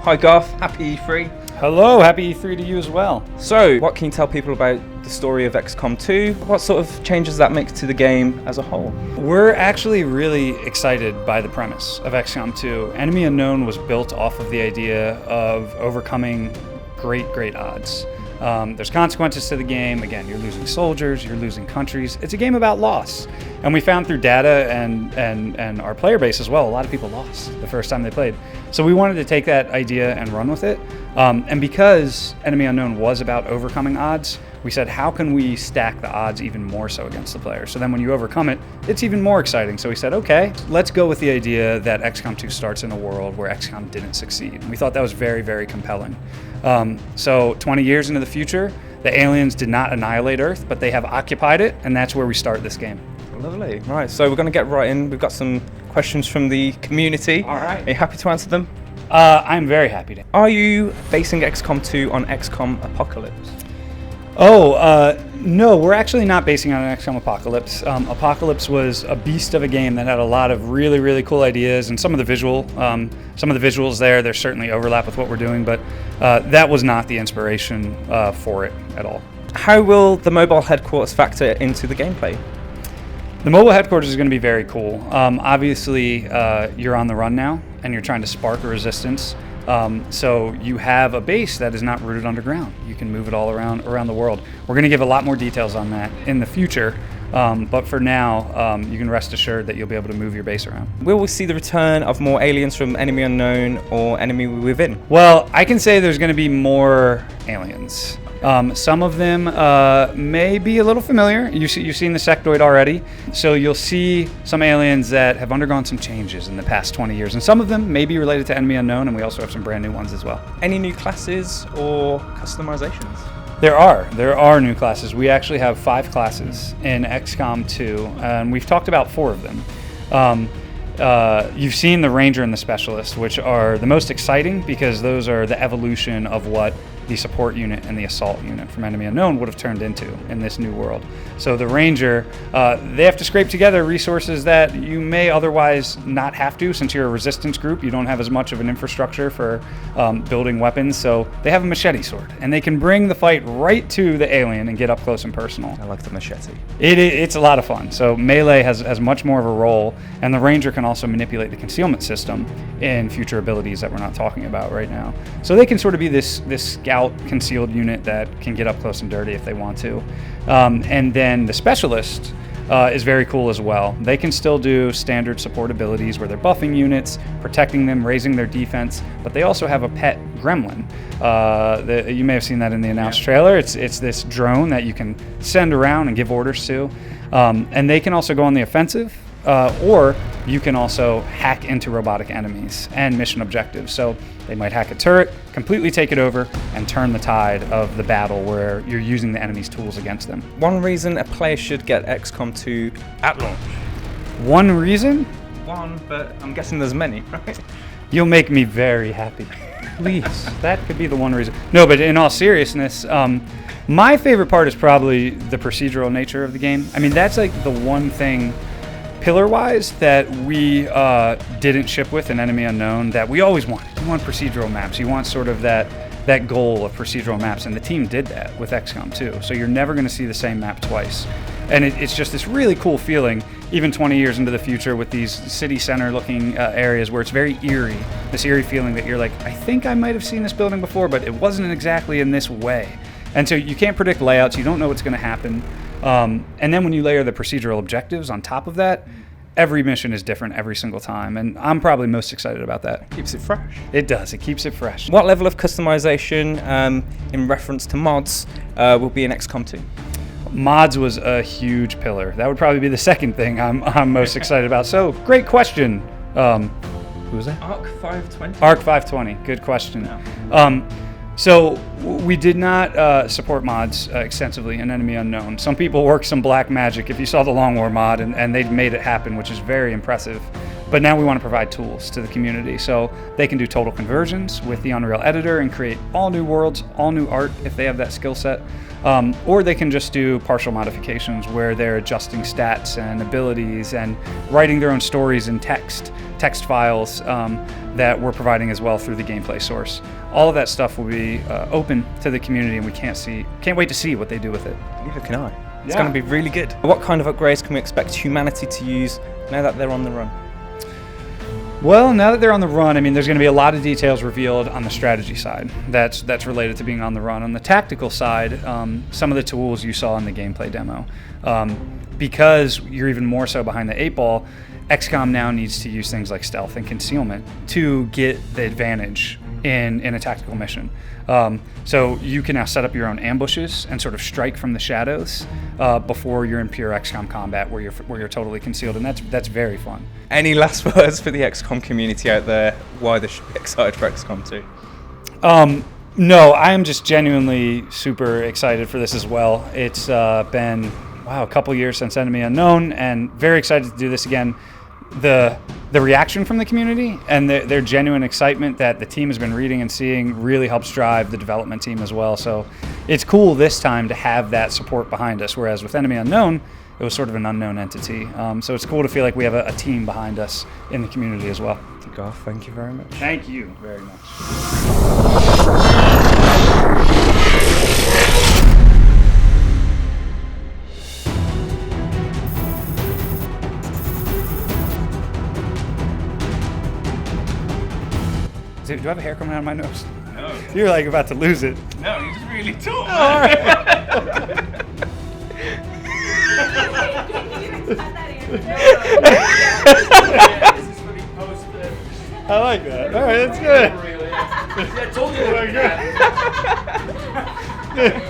Hi Garth, happy E3. Hello, happy E3 to you as well. So, what can you tell people about the story of XCOM 2? What sort of changes does that make to the game as a whole? We're actually really excited by the premise of XCOM 2. Enemy Unknown was built off of the idea of overcoming great odds. There's consequences to the game. Again, you're losing soldiers, you're losing countries. It's a game about loss. And we found through data and our player base as well, a lot of people lost the first time they played. So we wanted to take that idea and run with it. And because Enemy Unknown was about overcoming odds, we said, how can we stack the odds even more so against the player? So then when you overcome it, it's even more exciting. So we said, okay, let's go with the idea that XCOM 2 starts in a world where XCOM didn't succeed. And we thought that was very compelling. So 20 years into the future, the aliens did not annihilate Earth, but they have occupied it, and that's where we start this game. Lovely. Right, so we're going to get right in. We've got some questions from the community. All right. Are you happy to answer them? I'm very happy to. Are you basing XCOM 2 on XCOM Apocalypse? No, we're actually not basing on an XCOM Apocalypse. Apocalypse was a beast of a game that had a lot of really cool ideas, and some of the visuals there's certainly overlap with what we're doing, but that was not the inspiration for it at all. How will the mobile headquarters factor into the gameplay? The mobile headquarters is going to be very cool. Obviously, you're on the run now, and you're trying to spark a resistance. So you have a base that is not rooted underground. You can move it all around the world. We're going to give a lot more details on that in the future, but for now, you can rest assured that you'll be able to move your base around. Will we see the return of more aliens from Enemy Unknown or Enemy Within? Well, I can say there's going to be more aliens. Some of them may be a little familiar. You've seen the sectoid already. So you'll see some aliens that have undergone some changes in the past 20 years. And some of them may be related to Enemy Unknown, and we also have some brand new ones as well. Any new classes or customizations? There are new classes. We actually have 5 classes in XCOM 2, and we've talked about 4 of them. You've seen the Ranger and the Specialist, which are the most exciting because those are the evolution of what the support unit and the assault unit from Enemy Unknown would have turned into in this new world. So the Ranger, they have to scrape together resources that you may otherwise not have to, since you're a resistance group. You don't have as much of an infrastructure for building weapons, so they have a machete sword, and they can bring the fight right to the alien and get up close and personal. I like the machete. It's a lot of fun. So melee has much more of a role, and the Ranger can also manipulate the concealment system in future abilities that we're not talking about right now. So they can sort of be this scout concealed unit that can get up close and dirty if they want to. And then the Specialist is very cool as well. They can still do standard support abilities where they're buffing units, protecting them, raising their defense, but they also have a pet gremlin. You may have seen that in the announced trailer. It's this drone that you can send around and give orders to. And they can also go on the offensive, or you can also hack into robotic enemies and mission objectives. So they might hack a turret, completely take it over, and turn the tide of the battle where you're using the enemy's tools against them. One reason a player should get XCOM 2 at launch? One reason? One, but I'm guessing there's many, right? You'll make me very happy. Please, that could be the one reason. No, but in all seriousness, my favorite part is probably the procedural nature of the game. I mean, that's like the one thing pillar-wise that we didn't ship with in Enemy Unknown that we always wanted. You want procedural maps. You want sort of that goal of procedural maps, and the team did that with XCOM 2. So you're never going to see the same map twice. And it's just this really cool feeling, even 20 years into the future, with these city center-looking areas where it's very eerie, this eerie feeling that you're like, I think I might have seen this building before, but it wasn't exactly in this way. And so you can't predict layouts. You don't know what's going to happen. And then when you layer the procedural objectives on top of that, every mission is different every single time, and I'm probably most excited about that. Keeps it fresh. It does. It keeps it fresh. What level of customization in reference to mods will be in XCOM 2? Mods was a huge pillar. That would probably be the second thing I'm most excited about. So, great question. Who was that? Arc 520. Arc 520. Good question. Yeah. So we did not support mods extensively in Enemy Unknown. Some people worked some black magic. If you saw the Long War mod, and they made it happen, which is very impressive. But now we want to provide tools to the community so they can do total conversions with the Unreal Editor and create all new worlds, all new art if they have that skill set. Or they can just do partial modifications where they're adjusting stats and abilities and writing their own stories in text files that we're providing as well through the gameplay source. All of that stuff will be open to the community, and we can't wait to see what they do with it. Neither can I. It's going to be really good. What kind of upgrades can we expect humanity to use now that they're on the run? Well, now that they're on the run, I mean, there's going to be a lot of details revealed on the strategy side. That's related to being on the run. On the tactical side, some of the tools you saw in the gameplay demo. Because you're even more so behind the 8 ball, XCOM now needs to use things like stealth and concealment to get the advantage in a tactical mission. So you can now set up your own ambushes and sort of strike from the shadows before you're in pure XCOM combat where you're totally concealed, and that's very fun. Any last words for the XCOM community out there? Why they should be excited for XCOM 2? No, I am just genuinely super excited for this as well. It's been a couple years since Enemy Unknown, and very excited to do this again. The reaction from the community and their genuine excitement that the team has been reading and seeing really helps drive the development team as well. So it's cool this time to have that support behind us, whereas with Enemy Unknown, it was sort of an unknown entity. So it's cool to feel like we have a team behind us in the community as well. Garth, thank you very much. Thank you very much. Do I have a hair coming out of my nose? No. You're like about to lose it. No, you just really talk. All right. This is for the post. I like that. All right, that's good. Yeah, I told you. Good.